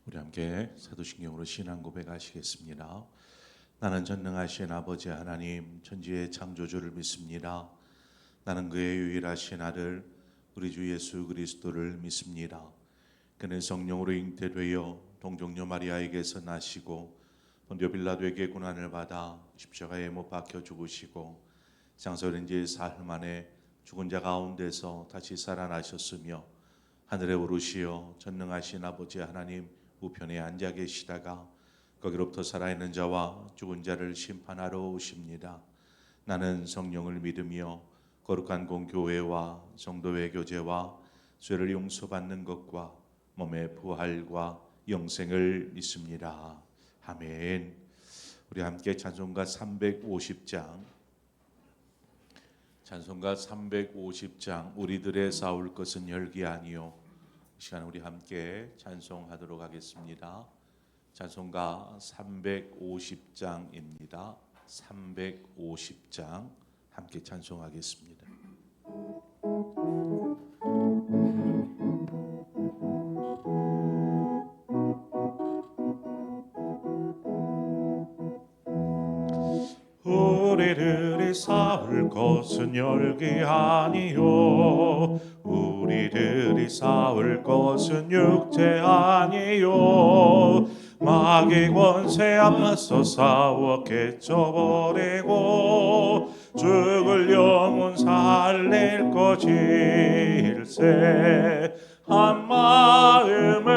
우리 함께 사도신경으로 신앙 고백하시겠습니다. 나는 전능하신 아버지 하나님 천지의 창조주를 믿습니다. 나는 그의 유일하신 아들 우리 주 예수 그리스도를 믿습니다. 그는 성령으로 잉태되어 동정녀 마리아에게서 나시고 본디오 빌라도에게 고난을 받아 십자가에 못 박혀 죽으시고 장사된 지 사흘 만에 죽은 자 가운데서 다시 살아나셨으며 하늘에 오르시어 전능하신 아버지 하나님 우편에 앉아 계시다가 거기로부터 살아있는 자와 죽은 자를 심판하러 오십니다. 나는 성령을 믿으며 거룩한 공교회와 성도의 교제와 죄를 용서받는 것과 몸의 부활과 영생을 믿습니다. 아멘. 우리 함께 찬송가 350장 우리들의 싸울 것은 열기 아니요. 이 시간 우리 함께 찬송하도록 하겠습니다. 찬송가 350장입니다. 350장 함께 찬송하겠습니다. 우리들이 싸울 것은 열기 아니요. 우리들이 싸울 것은 육체 아니요. 마귀 권세 앞서 싸워 깨쳐버리고 죽을 영혼 살릴 것일세. 한 마음으로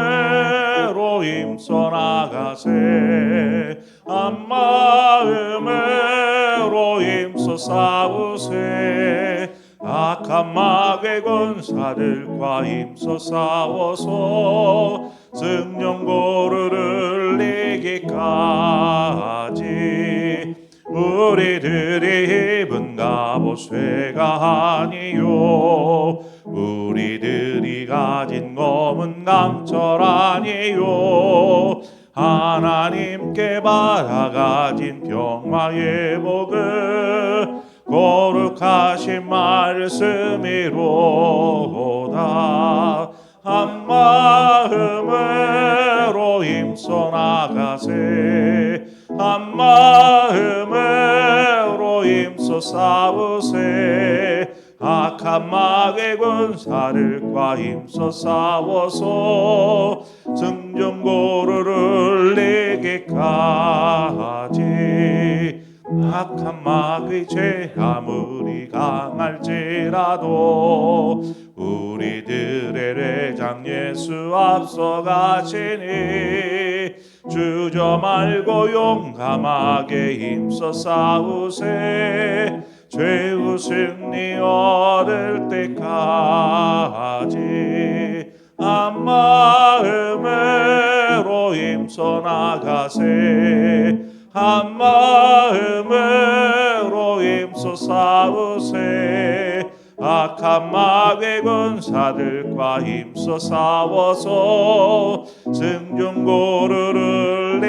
힘써 나가세. 한 마음으로 힘써 싸우세. 악한 마귀 권사들과 힘써 싸워서 승령고를 이기까지. 우리들이 입은 갑옷 쇠가 아니요. 우리들이 가진 검은 강철 아니요. 하나님께 받아가진 평화의 복을 거룩하신 말씀이로다. 한 마음으로 힘써 나가세. 한 마음으로 힘써 싸우세. 악한 마귀 군사들과 힘써 싸워서 승전고를 이기까지. 악한 마귀 죄 아무리 강할지라도 우리들의 대장 예수 앞서가시니 주저 말고 용감하게 힘써 싸우세. 죄의 승리 얻을 때까지. 한 마음으로 힘써 나가세. 한 마음으로 힘써 싸우세. 악한 마귀 군사들과 힘써 싸워서 승전고를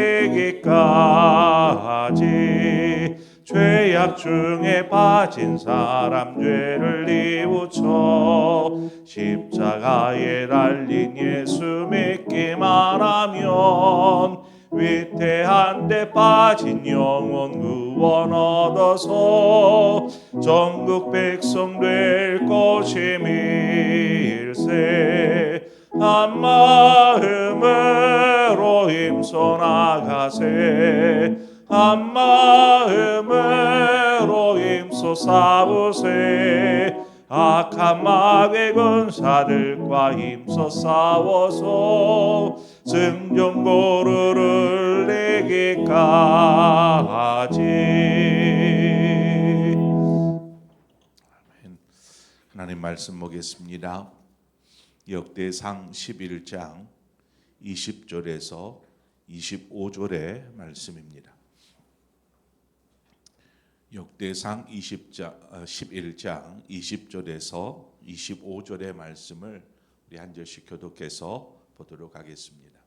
이기까지. 죄악 중에 빠진 사람 죄를 뉘우쳐 십자가에 달린 예수 믿기만 하면 위태한 데 빠진 영혼 구원 얻어서 전국 백성 될 것임일세. 한 마음으로 힘써 나가세. 한 마음으로 힘써 싸우세. 악한 마귀 군사들과 힘써 싸워서 승전고를 이기까지. 하나님 말씀 보겠습니다. 역대상 11장 20절에서 25절의 말씀입니다. 역대상 11장 20절에서 25절의 말씀을 우리 한 절씩 교독해서 보도록 하겠습니다.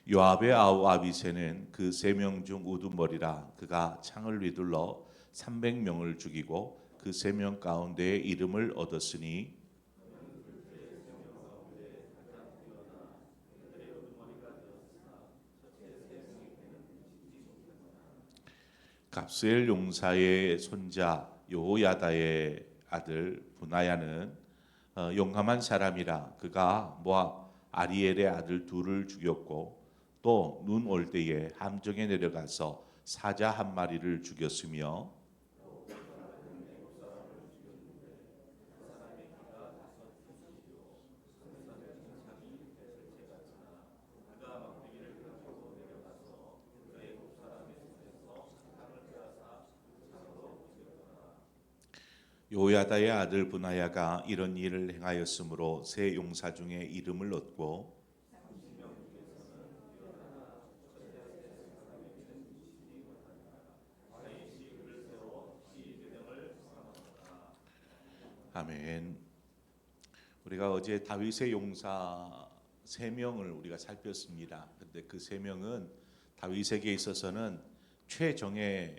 요압의 아우 아비새는 그 세 명 중 우두머리라. 그가 창을 휘둘러 300명을 죽이고 그 세 명 가운데에 이름을 얻었으니 갑스엘 용사의 손자 여호야다의 아들 분하야는 용감한 사람이라 그가 모압 아리엘의 아들 둘을 죽였고 또 눈 올 때에 함정에 내려가서 사자 한 마리를 죽였으며 요야다의 아들 분하야가 이런 일을 행하였으므로 세 용사 중에 이름을 얻고 아멘. 우리가 어제 다윗의 용사 세 명을 우리가 살폈습니다. 근데 그 세 명은 다윗에게 있어서는 최정예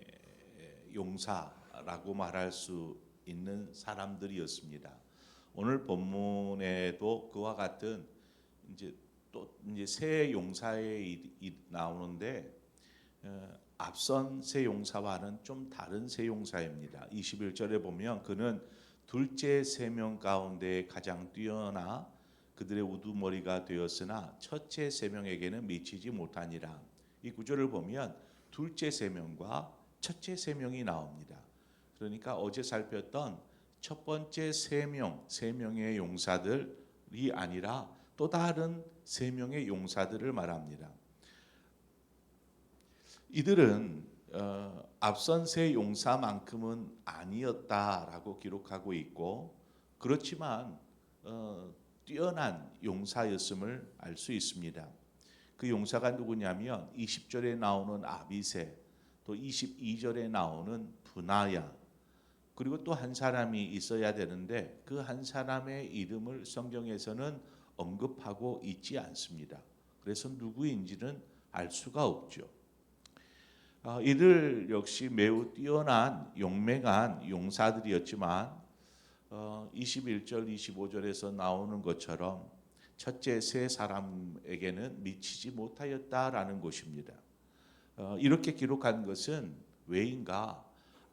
용사라고 말할 수 있는 사람들이었습니다. 오늘 본문에도 그와 같은 이제 세 용사의 나오는데 앞선 세 용사와는 좀 다른 세 용사입니다. 21절에 보면 그는 둘째 세 명 가운데 가장 뛰어나 그들의 우두머리가 되었으나 첫째 세 명에게는 미치지 못하니라. 이 구절을 보면 둘째 세 명과 첫째 세 명이 나옵니다. 그러니까 어제 살폈던 첫 번째 세 명의 용사들이 아니라 또 다른 세 명의 용사들을 말합니다. 이들은 앞선 세 용사만큼은 아니었다라고 기록하고 있고 그렇지만 뛰어난 용사였음을 알 수 있습니다. 그 용사가 누구냐면 20절에 나오는 아비새, 또 22절에 나오는 분하야, 그리고 또 한 사람이 있어야 되는데 그 한 사람의 이름을 성경에서는 언급하고 있지 않습니다. 그래서 누구인지는 알 수가 없죠. 이들 역시 매우 뛰어난 용맹한 용사들이었지만 21절 25절에서 나오는 것처럼 첫째 세 사람에게는 미치지 못하였다라는 것입니다. 이렇게 기록한 것은 왜인가?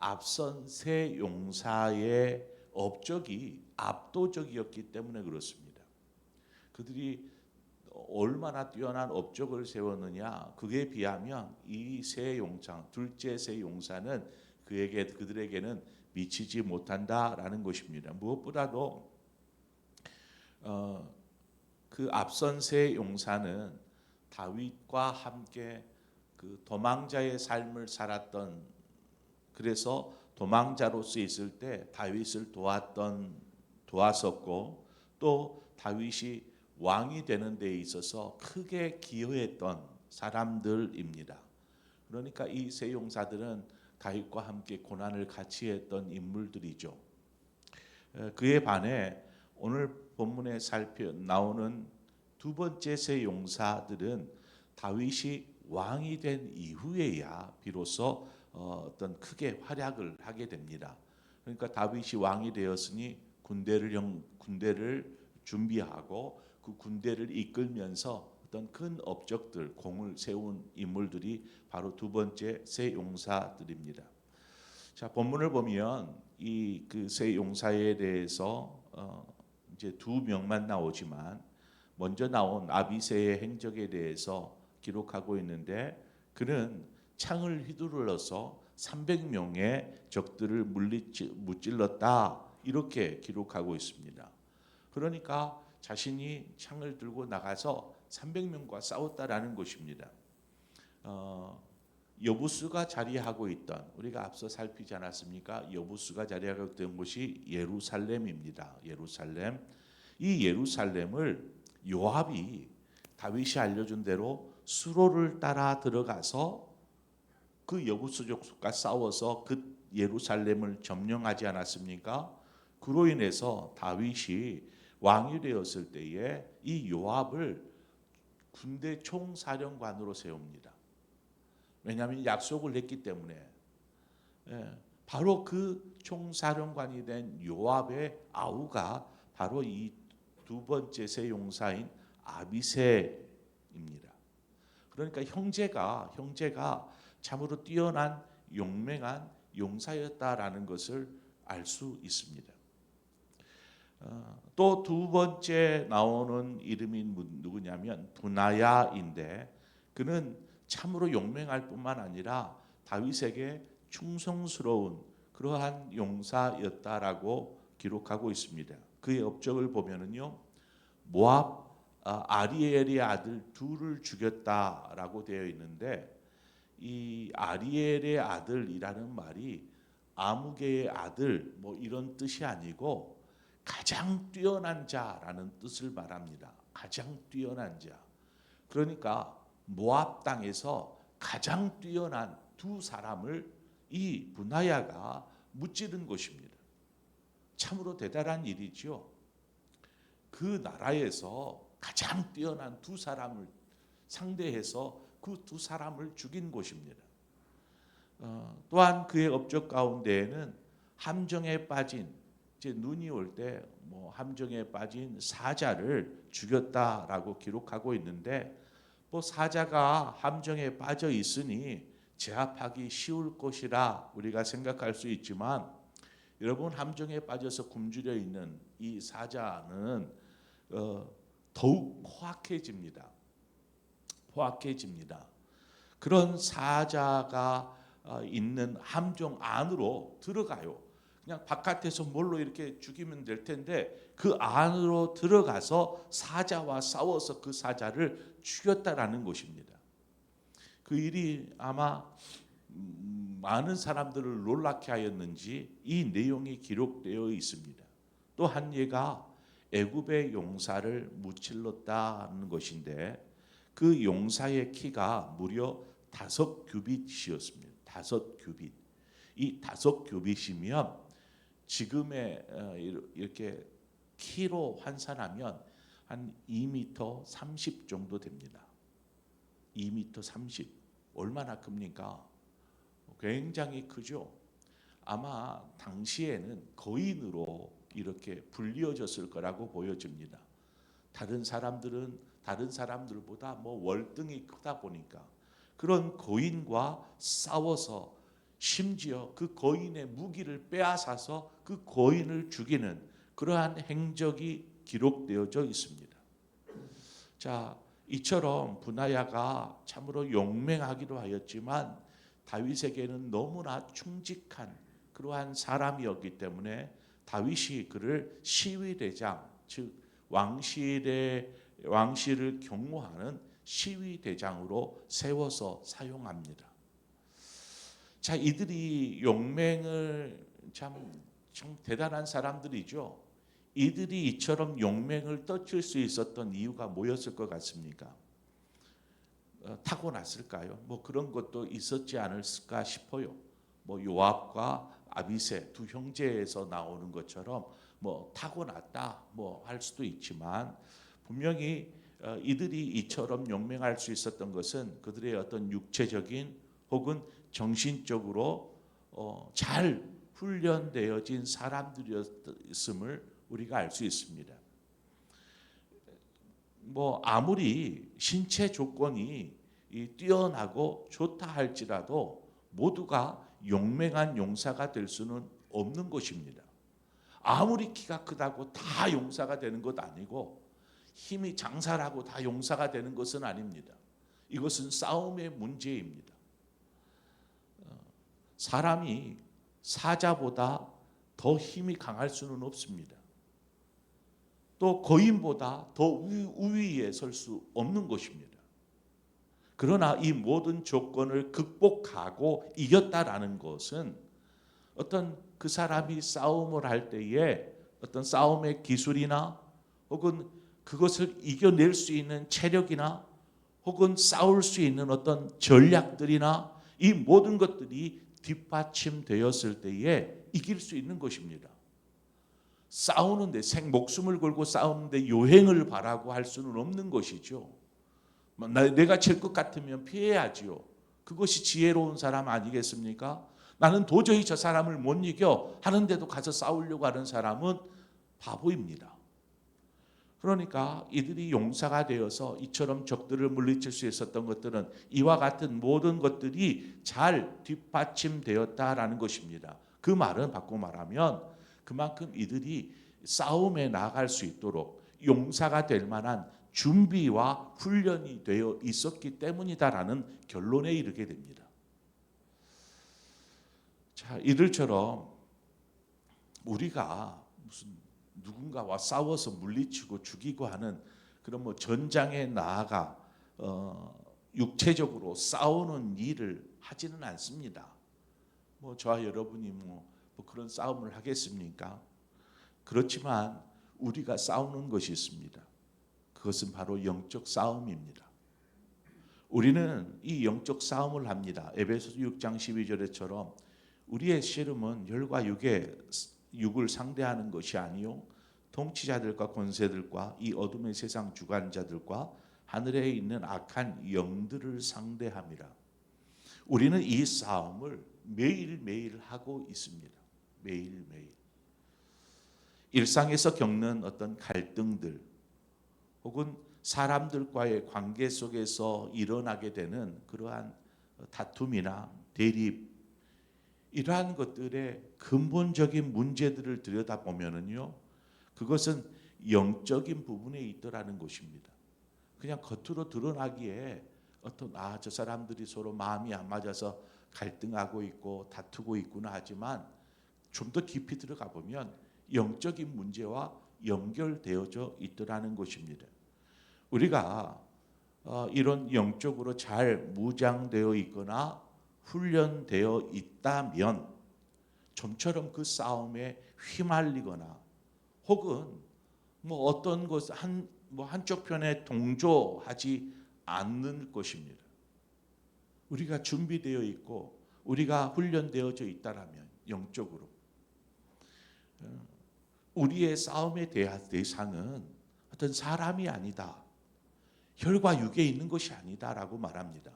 앞선 세 용사의 업적이 압도적이었기 때문에 그렇습니다. 그들이 얼마나 뛰어난 업적을 세웠느냐, 그에 비하면 이 세 용사, 둘째 세 용사는 그들에게는 미치지 못한다라는 것입니다. 무엇보다도 그 앞선 세 용사는 다윗과 함께 그 도망자의 삶을 살았던, 그래서 도망자로서 있을 때 다윗을 도왔었고 또 다윗이 왕이 되는 데 있어서 크게 기여했던 사람들입니다. 그러니까 이 세 용사들은 다윗과 함께 고난을 같이 했던 인물들이죠. 그에 반해 오늘 본문에 나오는 두 번째 세 용사들은 다윗이 왕이 된 이후에야 비로소 어떤 크게 활약을 하게 됩니다. 그러니까 다윗이 왕이 되었으니 군대를 준비하고 그 군대를 이끌면서 어떤 큰 업적들, 공을 세운 인물들이 바로 두 번째 세 용사들입니다. 자, 본문을 보면 이 그 세 용사에 대해서 이제 두 명만 나오지만 먼저 나온 아비새의 행적에 대해서 기록하고 있는데 그는 창을 휘두르러서 300명의 적들을 무찔렀다 이렇게 기록하고 있습니다. 그러니까 자신이 창을 들고 나가서 300명과 싸웠다라는 것입니다. 여부수가 자리하고 있던, 우리가 앞서 살피지 않았습니까? 여부수가 자리하고 있던 곳이 예루살렘입니다. 예루살렘. 이 예루살렘을 요압이 다윗이 알려준 대로 수로를 따라 들어가서 그 여부수족과 싸워서 그 예루살렘을 점령하지 않았습니까? 그로 인해서 다윗이 왕이 되었을 때에 이 요압을 군대 총사령관으로 세웁니다. 왜냐하면 약속을 했기 때문에. 바로 그 총사령관이 된 요압의 아우가 바로 이 두 번째 세 용사인 아비새입니다. 그러니까 형제가 참으로 뛰어난 용맹한 용사였다라는 것을 알 수 있습니다. 또 두 번째 나오는 이름이 누구냐면 분하야인데, 그는 참으로 용맹할 뿐만 아니라 다윗에게 충성스러운 그러한 용사였다라고 기록하고 있습니다. 그의 업적을 보면은요, 모압 아리엘의 아들 둘을 죽였다라고 되어 있는데, 이 아리엘의 아들이라는 말이 아무개의 아들 뭐 이런 뜻이 아니고 가장 뛰어난 자라는 뜻을 말합니다. 가장 뛰어난 자. 그러니까 모압 땅에서 가장 뛰어난 두 사람을 이 분하야가 무찌른 것입니다. 참으로 대단한 일이죠. 그 나라에서 가장 뛰어난 두 사람을 상대해서 그 두 사람을 죽인 것입니다. 또한 그의 업적 가운데에는 함정에 빠진, 이제 눈이 올 때 뭐 함정에 빠진 사자를 죽였다라고 기록하고 있는데, 뭐 사자가 함정에 빠져 있으니 제압하기 쉬울 것이라 우리가 생각할 수 있지만, 여러분, 함정에 빠져서 굶주려 있는 이 사자는 더욱 포악해집니다. 그런 사자가 있는 함정 안으로 들어가요. 그냥 바깥에서 뭘로 이렇게 죽이면 될 텐데 그 안으로 들어가서 사자와 싸워서 그 사자를 죽였다라는 것입니다. 그 일이 아마 많은 사람들을 놀라게 하였는지 이 내용이 기록되어 있습니다. 또 한 예가 애굽의 용사를 무찔렀다는 것인데, 그 용사의 키가 무려 5규빗이었습니다. 5규빗. 이 5규빗이면 지금의 이렇게 키로 환산하면 한 2m 30 정도 됩니다. 2m 30. 얼마나 큽니까? 굉장히 크죠. 아마 당시에는 거인으로 이렇게 불리어졌을 거라고 보여집니다. 다른 사람들보다 뭐 월등히 크다 보니까 그런 거인과 싸워서 심지어 그 거인의 무기를 빼앗아서 그 거인을 죽이는 그러한 행적이 기록되어져 있습니다. 자, 이처럼 분하야가 참으로 용맹하기도 하였지만 다윗에게는 너무나 충직한 그러한 사람이었기 때문에 다윗이 그를 시위대장, 즉 왕실을 경호하는 시위대장으로 세워서 사용합니다. 자, 이들이 용맹을 참 대단한 사람들이죠. 이들이 이처럼 용맹을 떨칠 수 있었던 이유가 뭐였을 것 같습니까? 타고났을까요? 뭐 그런 것도 있었지 않을까 싶어요. 뭐 요압과 아비새 두 형제에서 나오는 것처럼 뭐 타고났다 뭐 할 수도 있지만, 분명히 이들이 이처럼 용맹할 수 있었던 것은 그들의 어떤 육체적인 혹은 정신적으로 잘 훈련되어진 사람들이었음을 우리가 알 수 있습니다. 뭐 아무리 신체 조건이 뛰어나고 좋다 할지라도 모두가 용맹한 용사가 될 수는 없는 것입니다. 아무리 키가 크다고 다 용사가 되는 것 아니고, 힘이 장사라고 다 용사가 되는 것은 아닙니다. 이것은 싸움의 문제입니다. 사람이 사자보다 더 힘이 강할 수는 없습니다. 또 거인보다 더 우위에 설 수 없는 것입니다. 그러나 이 모든 조건을 극복하고 이겼다라는 것은 어떤 그 사람이 싸움을 할 때에 어떤 싸움의 기술이나 혹은 그것을 이겨낼 수 있는 체력이나 혹은 싸울 수 있는 어떤 전략들이나 이 모든 것들이 뒷받침되었을 때에 이길 수 있는 것입니다. 싸우는데 목숨을 걸고 싸우는데 요행을 바라고 할 수는 없는 것이죠. 내가 질 것 같으면 피해야지요. 그것이 지혜로운 사람 아니겠습니까? 나는 도저히 저 사람을 못 이겨 하는데도 가서 싸우려고 하는 사람은 바보입니다. 그러니까 이들이 용사가 되어서 이처럼 적들을 물리칠 수 있었던 것들은 이와 같은 모든 것들이 잘 뒷받침되었다라는 것입니다. 그 말은 바꾸고 말하면 그만큼 이들이 싸움에 나아갈 수 있도록 용사가 될 만한 준비와 훈련이 되어 있었기 때문이다라는 결론에 이르게 됩니다. 자, 이들처럼 우리가 무슨 누군가와 싸워서 물리치고 죽이고 하는 그런 뭐 전장에 나아가 육체적으로 싸우는 일을 하지는 않습니다. 뭐 저와 여러분이 뭐 그런 싸움을 하겠습니까? 그렇지만 우리가 싸우는 것이 있습니다. 그것은 바로 영적 싸움입니다. 우리는 이 영적 싸움을 합니다. 에베소서 6장 12절에처럼 우리의 씨름은 혈과 육을 상대하는 것이 아니요 통치자들과 권세들과 이 어둠의 세상 주관자들과 하늘에 있는 악한 영들을 상대함이라. 우리는 이 싸움을 매일매일 하고 있습니다. 매일매일. 일상에서 겪는 어떤 갈등들 혹은 사람들과의 관계 속에서 일어나게 되는 그러한 다툼이나 대립, 이러한 것들의 근본적인 문제들을 들여다보면은요, 그것은 영적인 부분에 있더라는 것입니다. 그냥 겉으로 드러나기에 어떤 저 사람들이 서로 마음이 안 맞아서 갈등하고 있고 다투고 있구나 하지만 좀 더 깊이 들어가 보면 영적인 문제와 연결되어져 있더라는 것입니다. 우리가 이런 영적으로 잘 무장되어 있거나 훈련되어 있다면 좀처럼 그 싸움에 휘말리거나 혹은 뭐 어떤 것 한쪽 편에 동조하지 않는 것입니다. 우리가 준비되어 있고 우리가 훈련되어져 있다라면 영적으로 우리의 싸움의 대상은 어떤 사람이 아니다. 혈과 육에 있는 것이 아니다라고 말합니다.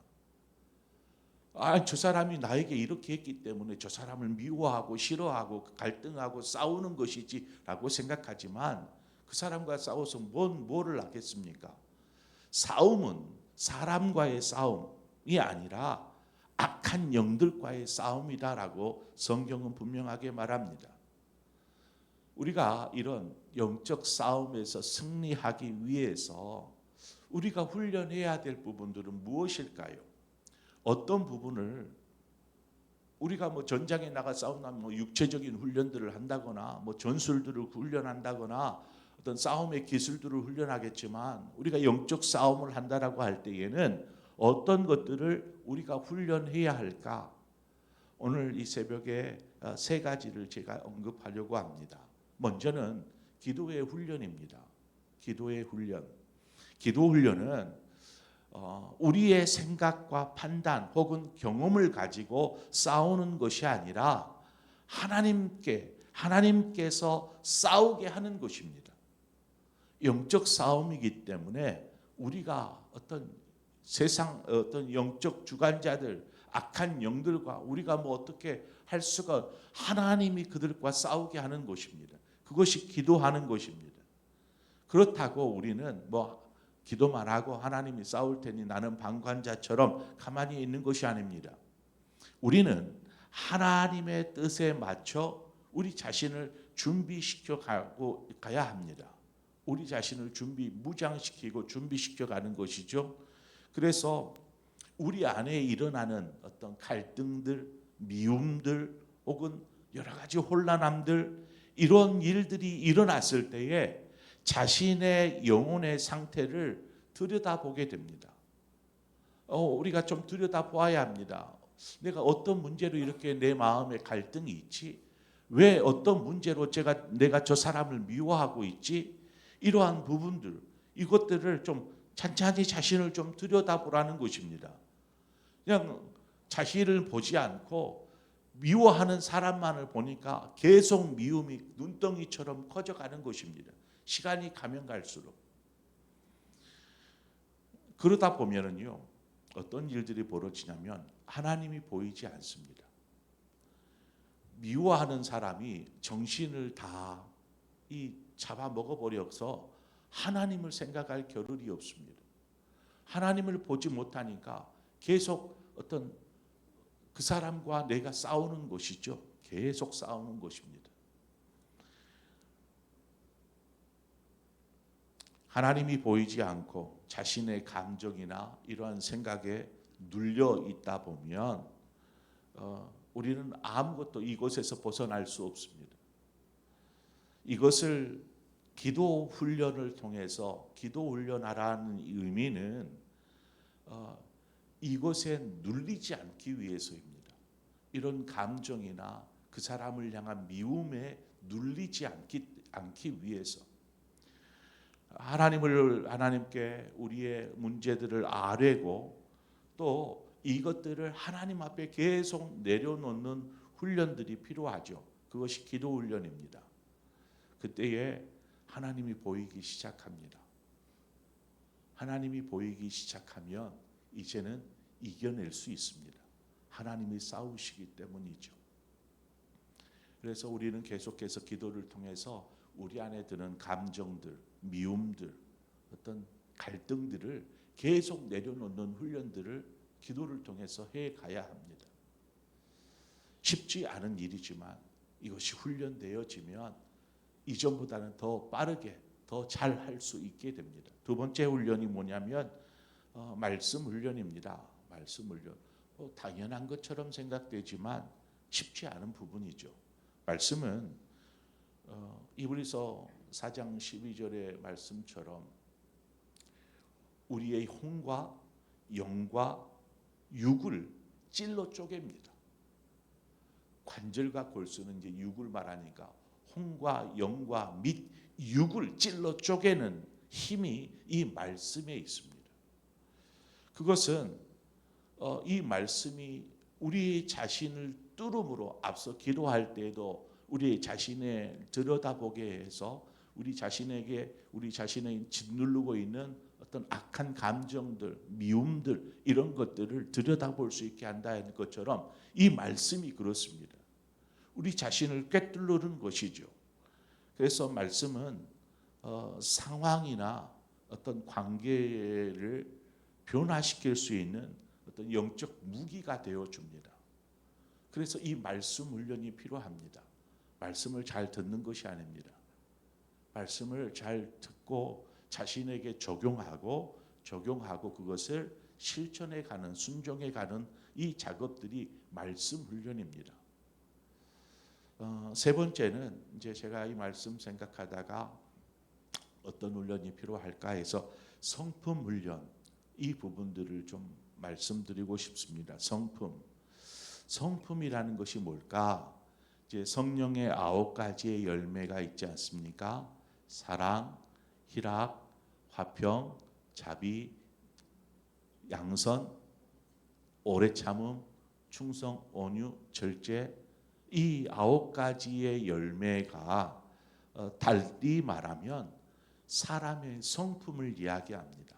저 사람이 나에게 이렇게 했기 때문에 저 사람을 미워하고 싫어하고 갈등하고 싸우는 것이지라고 생각하지만 그 사람과 싸워서 뭐를 하겠습니까? 싸움은 사람과의 싸움이 아니라 악한 영들과의 싸움이다라고 성경은 분명하게 말합니다. 우리가 이런 영적 싸움에서 승리하기 위해서 우리가 훈련해야 될 부분들은 무엇일까요? 어떤 부분을 우리가 뭐 전장에 나가 싸운다면 뭐 육체적인 훈련들을 한다거나 뭐 전술들을 훈련한다거나 어떤 싸움의 기술들을 훈련하겠지만 우리가 영적 싸움을 한다라고 할 때에는 어떤 것들을 우리가 훈련해야 할까? 오늘 이 새벽에 세 가지를 제가 언급하려고 합니다. 먼저는 기도의 훈련입니다. 기도의 훈련. 기도 훈련은 우리의 생각과 판단 혹은 경험을 가지고 싸우는 것이 아니라 하나님께서 싸우게 하는 것입니다. 영적 싸움이기 때문에 우리가 어떤 영적 주관자들, 악한 영들과 우리가 뭐 어떻게 할 수가, 하나님이 그들과 싸우게 하는 것입니다. 그것이 기도하는 것입니다. 그렇다고 우리는 뭐 기도만 하고 하나님이 싸울 테니 나는 방관자처럼 가만히 있는 것이 아닙니다. 우리는 하나님의 뜻에 맞춰 우리 자신을 준비시켜 가야 합니다. 우리 자신을 무장시키고 준비시켜 가는 것이죠. 그래서 우리 안에 일어나는 어떤 갈등들, 미움들 혹은 여러 가지 혼란함들, 이런 일들이 일어났을 때에 자신의 영혼의 상태를 들여다보게 됩니다. 우리가 좀 들여다보아야 합니다. 내가 어떤 문제로 이렇게 내 마음에 갈등이 있지? 왜 어떤 문제로 내가 저 사람을 미워하고 있지? 이러한 부분들, 이것들을 좀 찬찬히 자신을 좀 들여다보라는 것입니다. 그냥 자신을 보지 않고 미워하는 사람만을 보니까 계속 미움이 눈덩이처럼 커져가는 것입니다. 시간이 가면 갈수록. 그러다 보면은요, 어떤 일들이 벌어지냐면 하나님이 보이지 않습니다. 미워하는 사람이 정신을 다 잡아먹어버려서 하나님을 생각할 겨를이 없습니다. 하나님을 보지 못하니까 계속 어떤 그 사람과 내가 싸우는 것이죠. 계속 싸우는 것입니다. 하나님이 보이지 않고 자신의 감정이나 이러한 생각에 눌려 있다 보면 우리는 아무것도 이곳에서 벗어날 수 없습니다. 이것을 기도 훈련을 통해서, 기도 훈련하라는 의미는 이것에 눌리지 않기 위해서입니다. 이런 감정이나 그 사람을 향한 미움에 눌리지 않기 위해서 하나님께 우리의 문제들을 아뢰고 또 이것들을 하나님 앞에 계속 내려놓는 훈련들이 필요하죠. 그것이 기도 훈련입니다. 그때에 하나님이 보이기 시작합니다. 하나님이 보이기 시작하면 이제는 이겨낼 수 있습니다. 하나님이 싸우시기 때문이죠. 그래서 우리는 계속해서 기도를 통해서 우리 안에 드는 감정들, 미움들, 어떤 갈등들을 계속 내려놓는 훈련들을 기도를 통해서 해 가야 합니다. 쉽지 않은 일이지만 이것이 훈련되어지면 이전보다는 더 빠르게 더 잘할 수 있게 됩니다. 두 번째 훈련이 뭐냐면 말씀 훈련입니다. 말씀 훈련. 당연한 것처럼 생각되지만 쉽지 않은 부분이죠. 말씀은 이브리서 4장 12절의 말씀처럼 우리의 혼과 영과 육을 찔러 쪼갭니다. 관절과 골수는 이제 육을 말하니까 혼과 영과 및 육을 찔러 쪼개는 힘이 이 말씀에 있습니다. 그것은 이 말씀이 우리 자신을 뚫음으로 앞서 기도할 때에도 우리 자신을 들여다보게 해서 우리 자신의 짓누르고 있는 어떤 악한 감정들, 미움들 이런 것들을 들여다볼 수 있게 한다는 것처럼 이 말씀이 그렇습니다. 우리 자신을 꿰뚫는 것이죠. 그래서 말씀은 상황이나 어떤 관계를 변화시킬 수 있는 어떤 영적 무기가 되어 줍니다. 그래서 이 말씀 훈련이 필요합니다. 말씀을 잘 듣는 것이 아닙니다. 말씀을 잘 듣고 자신에게 적용하고 그것을 실천해 가는, 순종해 가는 이 작업들이 말씀 훈련입니다. 세 번째는 이제 제가 이 말씀 생각하다가 어떤 훈련이 필요할까 해서 성품 훈련, 이 부분들을 좀 말씀드리고 싶습니다. 성품이라는 것이 뭘까? 이제 성령의 9가지의 열매가 있지 않습니까? 사랑, 희락, 화평, 자비, 양선, 오래 참음, 충성, 온유, 절제, 이 9가지의 열매가 달리 말하면 사람의 성품을 이야기합니다.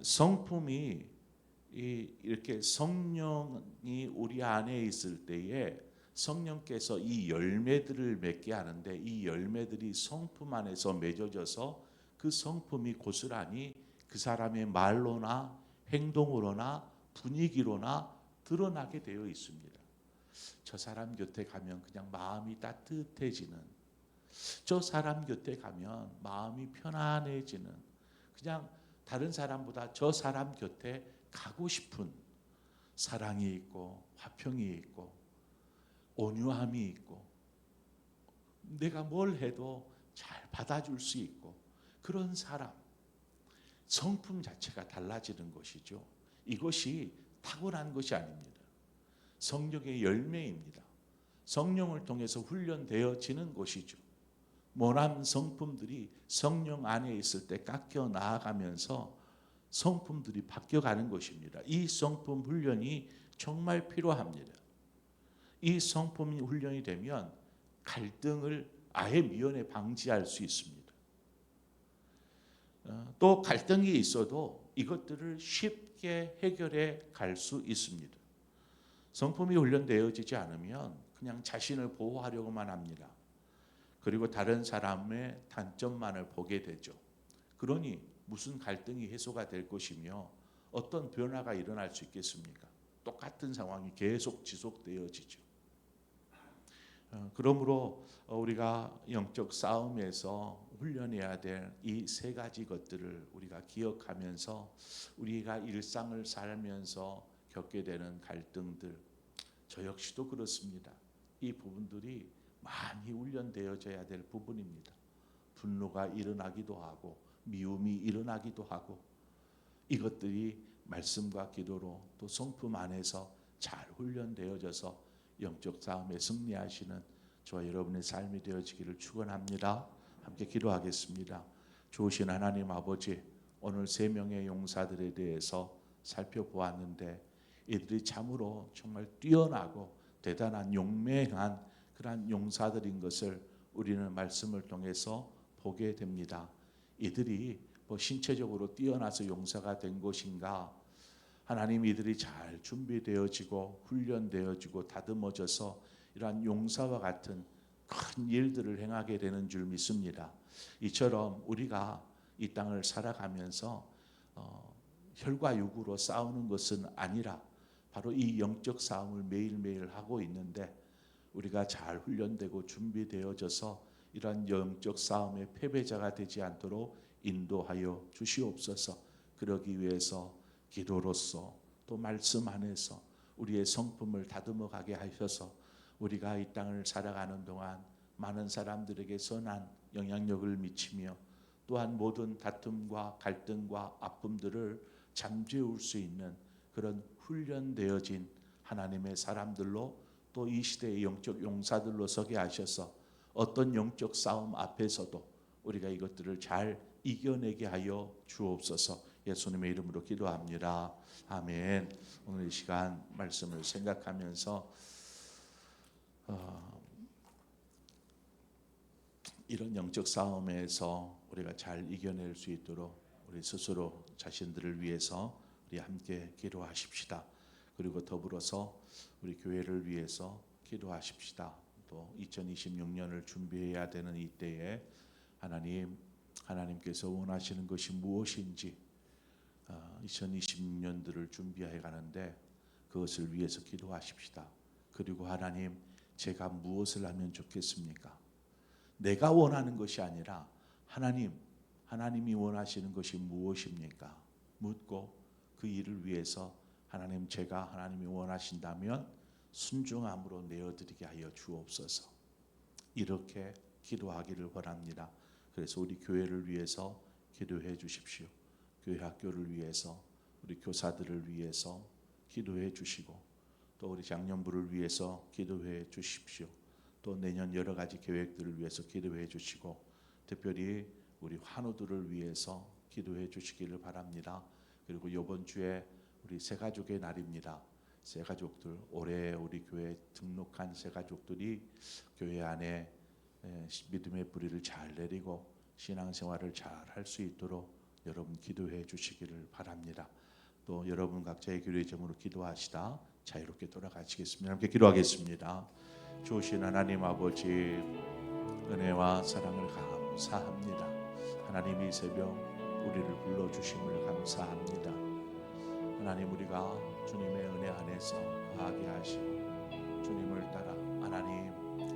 성품이 이렇게 성령이 우리 안에 있을 때에 성령께서 이 열매들을 맺게 하는데 이 열매들이 성품 안에서 맺어져서 그 성품이 고스란히 그 사람의 말로나 행동으로나 분위기로나 드러나게 되어 있습니다. 저 사람 곁에 가면 그냥 마음이 따뜻해지는, 저 사람 곁에 가면 마음이 편안해지는, 그냥 다른 사람보다 저 사람 곁에 가고 싶은 사랑이 있고 화평이 있고 온유함이 있고 내가 뭘 해도 잘 받아줄 수 있고 그런 사람, 성품 자체가 달라지는 것이죠. 이것이 타고난 것이 아닙니다. 성령의 열매입니다. 성령을 통해서 훈련되어지는 것이죠. 모난 성품들이 성령 안에 있을 때 깎여 나아가면서 성품들이 바뀌어가는 것입니다. 이 성품 훈련이 정말 필요합니다. 이 성품 훈련이 되면 갈등을 아예 미연에 방지할 수 있습니다. 또 갈등이 있어도 이것들을 쉽게 해결해 갈 수 있습니다. 성품이 훈련되어지지 않으면 그냥 자신을 보호하려고만 합니다. 그리고 다른 사람의 단점만을 보게 되죠. 그러니 무슨 갈등이 해소가 될 것이며 어떤 변화가 일어날 수 있겠습니까? 똑같은 상황이 계속 지속되어지죠. 그러므로 우리가 영적 싸움에서 훈련해야 될 이 세 가지 것들을 우리가 기억하면서 우리가 일상을 살면서 겪게 되는 갈등들, 저 역시도 그렇습니다. 이 부분들이 많이 훈련되어져야 될 부분입니다. 분노가 일어나기도 하고 미움이 일어나기도 하고 이것들이 말씀과 기도로 또 성품 안에서 잘 훈련되어져서 영적 싸움에 승리하시는 저와 여러분의 삶이 되어지기를 축원합니다. 함께 기도하겠습니다. 좋으신 하나님 아버지, 오늘 세 명의 용사들에 대해서 살펴보았는데 이들이 참으로 정말 뛰어나고 대단한 용맹한 그러한 용사들인 것을 우리는 말씀을 통해서 보게 됩니다. 이들이 신체적으로 뛰어나서 용사가 된 것인가? 하나님, 이들이 잘 준비되어지고 훈련되어지고 다듬어져서 이러한 용사와 같은 큰 일들을 행하게 되는 줄 믿습니다. 이처럼 우리가 이 땅을 살아가면서 혈과 육으로 싸우는 것은 아니라 바로 이 영적 싸움을 매일매일 하고 있는데 우리가 잘 훈련되고 준비되어져서 이러한 영적 싸움의 패배자가 되지 않도록 인도하여 주시옵소서. 그러기 위해서 기도로서 또 말씀 안에서 우리의 성품을 다듬어 가게 하셔서 우리가 이 땅을 살아가는 동안 많은 사람들에게 선한 영향력을 미치며 또한 모든 다툼과 갈등과 아픔들을 잠재울 수 있는 그런 훈련되어진 하나님의 사람들로 또 이 시대의 영적 용사들로 서게 하셔서 어떤 영적 싸움 앞에서도 우리가 이것들을 잘 이겨내게 하여 주옵소서. 예수님의 이름으로 기도합니다. 아멘. 오늘 이 시간 말씀을 생각하면서 이런 영적 싸움에서 우리가 잘 이겨낼 수 있도록 우리 스스로 자신들을 위해서 우리 함께 기도하십시다. 그리고 더불어서 우리 교회를 위해서 기도하십시다. 또 2026년을 준비해야 되는 이때에 하나님께서 원하시는 것이 무엇인지 2026년들을 준비해 가는데 그것을 위해서 기도하십시다. 그리고 하나님, 제가 무엇을 하면 좋겠습니까? 내가 원하는 것이 아니라 하나님이 원하시는 것이 무엇입니까? 묻고 그 일을 위해서 제가 하나님이 원하신다면 순종함으로 내어드리게 하여 주옵소서. 이렇게 기도하기를 바랍니다. 그래서 우리 교회를 위해서 기도해 주십시오. 교회 학교를 위해서 우리 교사들을 위해서 기도해 주시고 또 우리 장년부를 위해서 기도해 주십시오. 또 내년 여러 가지 계획들을 위해서 기도해 주시고 특별히 우리 환우들을 위해서 기도해 주시기를 바랍니다. 그리고 이번 주에 우리 새가족의 날입니다. 새가족들, 올해 우리 교회에 등록한 새가족들이 교회 안에 믿음의 뿌리를 잘 내리고 신앙생활을 잘 할 수 있도록 여러분 기도해 주시기를 바랍니다. 또 여러분 각자의 기도의 제목으로 기도하시다 자유롭게 돌아가시겠습니다. 함께 기도하겠습니다. 좋으신 하나님 아버지, 은혜와 사랑을 감사합니다. 하나님, 이 새벽 우리를 불러주심을 감사합니다. 하나님, 우리가 주님의 은혜 안에서 거하게 하시고 주님을 따라 하나님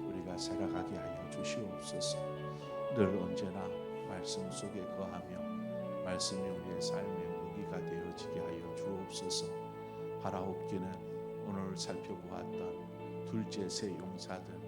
우리가 살아가게 하여 주시옵소서. 늘 언제나 말씀 속에 거하며 말씀이 우리의 삶의 무기가 되어지게 하여 주옵소서. 바라옵기는 오늘 살펴보았던 둘째 세 용사들